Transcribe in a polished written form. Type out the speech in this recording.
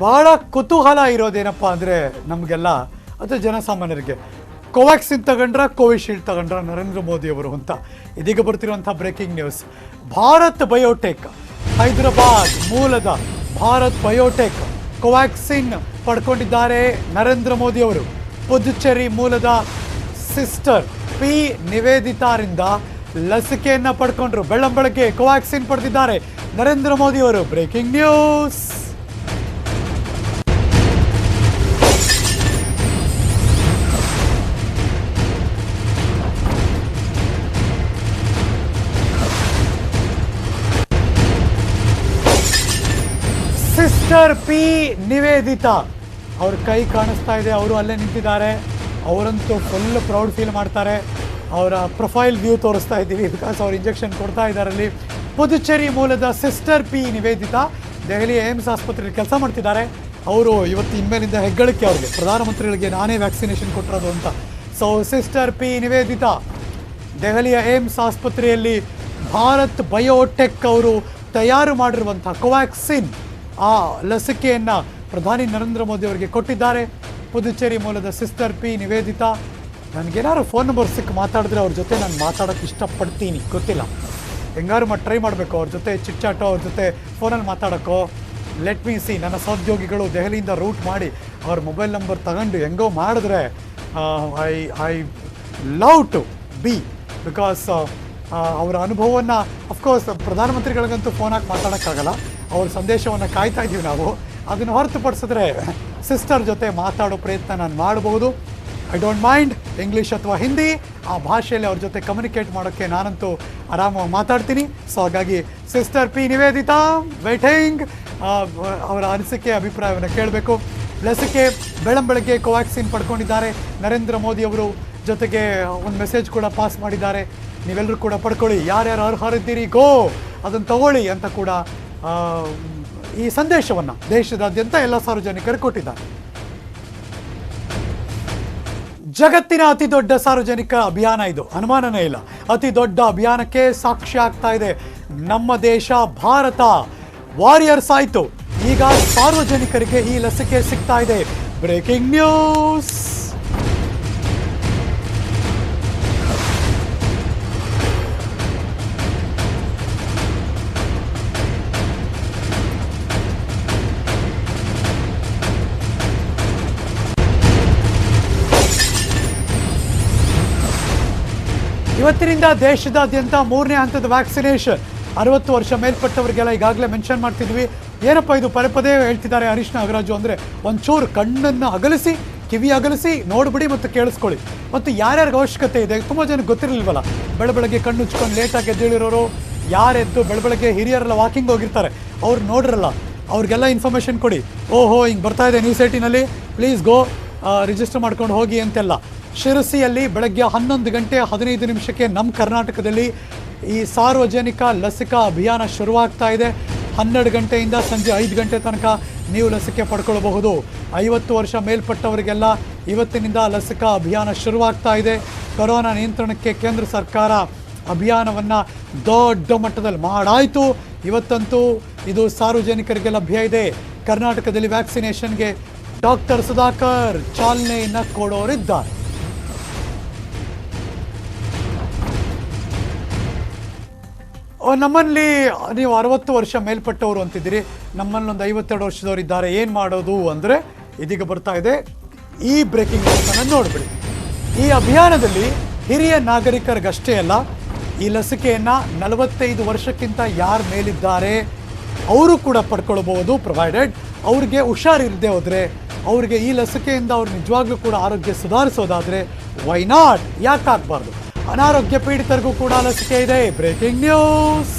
ಭಾಳ ಕುತೂಹಲ ಇರೋದೇನಪ್ಪ ಅಂದರೆ ನಮಗೆಲ್ಲ ಅಥವಾ ಜನಸಾಮಾನ್ಯರಿಗೆ ಕೋವ್ಯಾಕ್ಸಿನ್ ತಗೊಂಡ್ರ ಕೋವಿಶೀಲ್ಡ್ ತಗೊಂಡ್ರ ನರೇಂದ್ರ ಮೋದಿ ಅವರು ಅಂತ ಇದೀಗ ಬರ್ತಿರುವಂಥ breaking news. Bharat biotech, Hyderabad ಮೂಲದ ಭಾರತ್ ಬಯೋಟೆಕ್ ಕೋವ್ಯಾಕ್ಸಿನ್ ಪಡ್ಕೊಂಡಿದ್ದಾರೆ ನರೇಂದ್ರ ಮೋದಿ ಅವರು. ಪುದುಚೇರಿ ಮೂಲದ ಸಿಸ್ಟರ್ ಪಿ ನಿವೇದಿತಾರಿಂದ ಲಸಿಕೆಯನ್ನು ಪಡ್ಕೊಂಡ್ರು. ಬೆಳ್ಳಂಬೆಳಗ್ಗೆ ಕೋವ್ಯಾಕ್ಸಿನ್ ಪಡೆದಿದ್ದಾರೆ ನರೇಂದ್ರ ಮೋದಿ ಅವರು. Breaking news. Sister P Nivedita ಅವ್ರ ಕೈ ಕಾಣಿಸ್ತಾ ಇದೆ, ಅವರು ಅಲ್ಲೇ ನಿಂತಿದ್ದಾರೆ. ಅವರಂತೂ ಫುಲ್ ಪ್ರೌಡ್ ಫೀಲ್ ಮಾಡ್ತಾರೆ. ಅವರ ಪ್ರೊಫೈಲ್ ವ್ಯೂ ತೋರಿಸ್ತಾ ಇದ್ದೀವಿ, ಬಿಕಾಸ್ ಅವ್ರು ಇಂಜೆಕ್ಷನ್ ಕೊಡ್ತಾ ಇದ್ದಾರೆ ಅಲ್ಲಿ. ಪುದುಚೇರಿ ಮೂಲದ ಸಿಸ್ಟರ್ ಪಿ ನಿವೇದಿತಾ ದೆಹಲಿ ಏಮ್ಸ್ ಆಸ್ಪತ್ರೆಯಲ್ಲಿ ಕೆಲಸ ಮಾಡ್ತಿದ್ದಾರೆ. ಅವರು ಇವತ್ತು ಇನ್ಮೇಲಿಂದ ಹೆಗ್ಗಳಿಕೆ ಅವ್ರಿಗೆ, ಪ್ರಧಾನಮಂತ್ರಿಗಳಿಗೆ ನಾನೇ ವ್ಯಾಕ್ಸಿನೇಷನ್ ಕೊಟ್ಟಿರೋದು ಅಂತ. ಸೊ ಸಿಸ್ಟರ್ ಪಿ ನಿವೇದಿತಾ ದೆಹಲಿಯ ಏಮ್ಸ್ ಆಸ್ಪತ್ರೆಯಲ್ಲಿ ಭಾರತ್ ಬಯೋಟೆಕ್ ಅವರು ತಯಾರು ಮಾಡಿರುವಂಥ ಕೋವ್ಯಾಕ್ಸಿನ್ ಆ ಲಸಿಕೆಯನ್ನು ಪ್ರಧಾನಿ ನರೇಂದ್ರ ಮೋದಿ ಅವರಿಗೆ ಕೊಟ್ಟಿದ್ದಾರೆ. ಪುದುಚೇರಿ ಮೂಲದ ಸಿಸ್ಟರ್ ಪಿ ನಿವೇದಿತಾ. ನನಗೇನಾದ್ರು ಫೋನ್ ನಂಬರ್ ಸಿಕ್ಕ ಮಾತಾಡಿದ್ರೆ ಅವ್ರ ಜೊತೆ ನಾನು ಮಾತಾಡೋಕ್ಕೆ ಇಷ್ಟಪಡ್ತೀನಿ, ಗೊತ್ತಿಲ್ಲ, ಹೆಂಗಾರು ಟ್ರೈ ಮಾಡಬೇಕು ಅವ್ರ ಜೊತೆ ಚಿಟ್ಚಾಟೋ, ಅವ್ರ ಜೊತೆ ಫೋನಲ್ಲಿ ಮಾತಾಡೋಕ್ಕೋ. Let me see. ನನ್ನ ಸಹೋದ್ಯೋಗಿಗಳು ದೆಹಲಿಯಿಂದ ರೂಟ್ ಮಾಡಿ ಅವ್ರ ಮೊಬೈಲ್ ನಂಬರ್ ತಗೊಂಡು ಹೆಂಗೋ ಮಾಡಿದ್ರೆ I love to be, because ಅವರ ಅನುಭವವನ್ನು ಅಫ್ಕೋರ್ಸ್ ಪ್ರಧಾನಮಂತ್ರಿಗಳಿಗಂತೂ ಫೋನ್ ಹಾಕಿ ಮಾತಾಡೋಕ್ಕಾಗಲ್ಲ. ಅವ್ರ ಸಂದೇಶವನ್ನು ಕಾಯ್ತಾ ಇದ್ದೀವಿ ನಾವು. ಅದನ್ನು ಹೊರತುಪಡಿಸಿದ್ರೆ ಸಿಸ್ಟರ್ ಜೊತೆ ಮಾತಾಡೋ ಪ್ರಯತ್ನ ನಾನು ಮಾಡಬಹುದು. ಐ ಡೋಂಟ್ ಮೈಂಡ್ ಇಂಗ್ಲೀಷ್ ಅಥವಾ ಹಿಂದಿ, ಆ ಭಾಷೆಯಲ್ಲಿ ಅವ್ರ ಜೊತೆ ಕಮ್ಯುನಿಕೇಟ್ ಮಾಡೋಕ್ಕೆ ನಾನಂತೂ ಆರಾಮಾಗಿ ಮಾತಾಡ್ತೀನಿ. ಸೊ ಹಾಗಾಗಿ ಸಿಸ್ಟರ್ ಪಿ ನಿವೇದಿತಾ ವೇಟಿಂಗ್, ಅವರ ಅನಿಸಿಕೆ ಅಭಿಪ್ರಾಯವನ್ನು ಕೇಳಬೇಕು. ಲಸಿಕೆ ಬೆಳ್ಳಂಬೆಳಗ್ಗೆ ಕೋವ್ಯಾಕ್ಸಿನ್ ಪಡ್ಕೊಂಡಿದ್ದಾರೆ ನರೇಂದ್ರ ಮೋದಿ ಅವರು. ಜೊತೆಗೆ ಒಂದು ಮೆಸೇಜ್ ಕೂಡ ಪಾಸ್ ಮಾಡಿದ್ದಾರೆ, ನೀವೆಲ್ಲರೂ ಕೂಡ ಪಡ್ಕೊಳ್ಳಿ, ಯಾರ್ಯಾರು ಅರ್ಹರಿದ್ದೀರಿ ಗೋ ಅದನ್ನು ತಗೊಳ್ಳಿ ಅಂತ ಕೂಡ ಈ ಸಂದೇಶವನ್ನು ದೇಶದಾದ್ಯಂತ ಎಲ್ಲ ಸಾರ್ವಜನಿಕರು ಕೊಟ್ಟಿದ್ದಾರೆ. ಜಗತ್ತಿನ ಅತಿ ದೊಡ್ಡ ಸಾರ್ವಜನಿಕ ಅಭಿಯಾನ ಇದು, ಅನುಮಾನನೇ ಇಲ್ಲ. ಅತಿ ದೊಡ್ಡ ಅಭಿಯಾನಕ್ಕೆ ಸಾಕ್ಷಿ ಆಗ್ತಾ ಇದೆ ನಮ್ಮ ದೇಶ ಭಾರತ. ವಾರಿಯರ್ಸ್ ಆಯಿತು, ಈಗ ಸಾರ್ವಜನಿಕರಿಗೆ ಈ ಲಸಿಕೆ ಸಿಗ್ತಾ ಇದೆ. Breaking news. ಇವತ್ತಿನಿಂದ ದೇಶದಾದ್ಯಂತ 3ನೇ ಹಂತದ ವ್ಯಾಕ್ಸಿನೇಷನ್. 60 ವರ್ಷ ಮೇಲ್ಪಟ್ಟವರಿಗೆಲ್ಲ ಈಗಾಗಲೇ ಮೆನ್ಷನ್ ಮಾಡ್ತಿದ್ವಿ. ಏನಪ್ಪ ಇದು ಪದೇ ಪದೇ ಹೇಳ್ತಿದ್ದಾರೆ ಹರೀಶ್ ನಾಗರಾಜು ಅಂದರೆ, ಒಂಚೂರು ಕಣ್ಣನ್ನು ಅಗಲಿಸಿ, ಕಿವಿ ಅಗಲಿಸಿ ನೋಡ್ಬಿಡಿ ಮತ್ತು ಕೇಳಿಸ್ಕೊಳ್ಳಿ. ಮತ್ತು ಯಾರ್ಯಾರಿಗೆ ಅವಶ್ಯಕತೆ ಇದೆ, ತುಂಬ ಜನಕ್ಕೆ ಗೊತ್ತಿರಲಿಲ್ವಲ್ಲ. ಬೆಳಗ್ಗೆ ಕಣ್ಣು ಉಚ್ಕೊಂಡು ಲೇಟಾಗಿ ಎದ್ದೇಳಿರೋರು, ಯಾರೆದ್ದು ಬೆಳಗ್ಗೆ ಹಿರಿಯರೆಲ್ಲ ವಾಕಿಂಗ್ ಹೋಗಿರ್ತಾರೆ, ಅವ್ರು ನೋಡಿರಲ್ಲ, ಅವ್ರಿಗೆಲ್ಲ ಇನ್ಫಾರ್ಮೇಷನ್ ಕೊಡಿ. ಓಹೋ ಹಿಂಗೆ ಬರ್ತಾ ಇದೆ ನ್ಯೂಸ್ 18ನಲ್ಲಿ, ಪ್ಲೀಸ್ ಗೋ ರಿಜಿಸ್ಟರ್ ಮಾಡ್ಕೊಂಡು ಹೋಗಿ ಅಂತೆಲ್ಲ. ಶಿರಸಿಯಲ್ಲಿ ಬೆಳಗ್ಗೆ 11 ಗಂಟೆ 15 ನಿಮಿಷಕ್ಕೆ ನಮ್ಮ ಕರ್ನಾಟಕದಲ್ಲಿ ಈ ಸಾರ್ವಜನಿಕ ಲಸಿಕಾ ಅಭಿಯಾನ ಶುರುವಾಗ್ತಾ ಇದೆ. 12 ಗಂಟೆಯಿಂದ ಸಂಜೆ 5 ಗಂಟೆ ತನಕ ನೀವು ಲಸಿಕೆ ಪಡ್ಕೊಳ್ಬಹುದು. 50 ವರ್ಷ ಮೇಲ್ಪಟ್ಟವರಿಗೆಲ್ಲ ಇವತ್ತಿನಿಂದ ಲಸಿಕಾ ಅಭಿಯಾನ ಶುರುವಾಗ್ತಾ ಇದೆ. ಕೊರೋನಾ ನಿಯಂತ್ರಣಕ್ಕೆ ಕೇಂದ್ರ ಸರ್ಕಾರ ಅಭಿಯಾನವನ್ನು ದೊಡ್ಡ ಮಟ್ಟದಲ್ಲಿ ಮಾಡಾಯಿತು. ಇವತ್ತಂತೂ ಇದು ಸಾರ್ವಜನಿಕರಿಗೆ ಲಭ್ಯ ಇದೆ. ಕರ್ನಾಟಕದಲ್ಲಿ ವ್ಯಾಕ್ಸಿನೇಷನ್ಗೆ ಡಾಕ್ಟರ್ ಸುಧಾಕರ್ ಚಾಲನೆಯನ್ನು ಕೊಡೋರಿದ್ದಾರೆ. ನಮ್ಮಲ್ಲಿ ನೀವು 60 ವರ್ಷ ಮೇಲ್ಪಟ್ಟವರು ಅಂತಿದ್ದೀರಿ, ನಮ್ಮಲ್ಲಿ ಒಂದು 52 ವರ್ಷದವರು ಇದ್ದಾರೆ, ಏನು ಮಾಡೋದು ಅಂದರೆ ಇದೀಗ ಬರ್ತಾ ಇದೆ ಈ ಬ್ರೇಕಿಂಗ್ ನ್ಯೂಸನ್ನು ನೋಡಿಬಿಡಿ. ಈ ಅಭಿಯಾನದಲ್ಲಿ ಹಿರಿಯ ನಾಗರಿಕರಿಗಷ್ಟೇ ಅಲ್ಲ, ಈ ಲಸಿಕೆಯನ್ನು 45 ವರ್ಷಕ್ಕಿಂತ ಯಾರ ಮೇಲಿದ್ದಾರೆ ಅವರು ಕೂಡ ಪಡ್ಕೊಳ್ಬಹುದು, ಪ್ರೊವೈಡೆಡ್ ಅವ್ರಿಗೆ ಹುಷಾರಿಲ್ಲದೆ ಹೋದರೆ, ಅವ್ರಿಗೆ ಈ ಲಸಿಕೆಯಿಂದ ಅವ್ರು ನಿಜವಾಗ್ಲೂ ಕೂಡ ಆರೋಗ್ಯ ಸುಧಾರಿಸೋದಾದರೆ ವೈ ನಾಟ್, ಯಾಕಾಗಬಾರ್ದು. ಅನಾರೋಗ್ಯ ಪೀಡಿತರಿಗೂ ಕೂಡ ಲಸಿಕೆ ಇದೆ. Breaking news.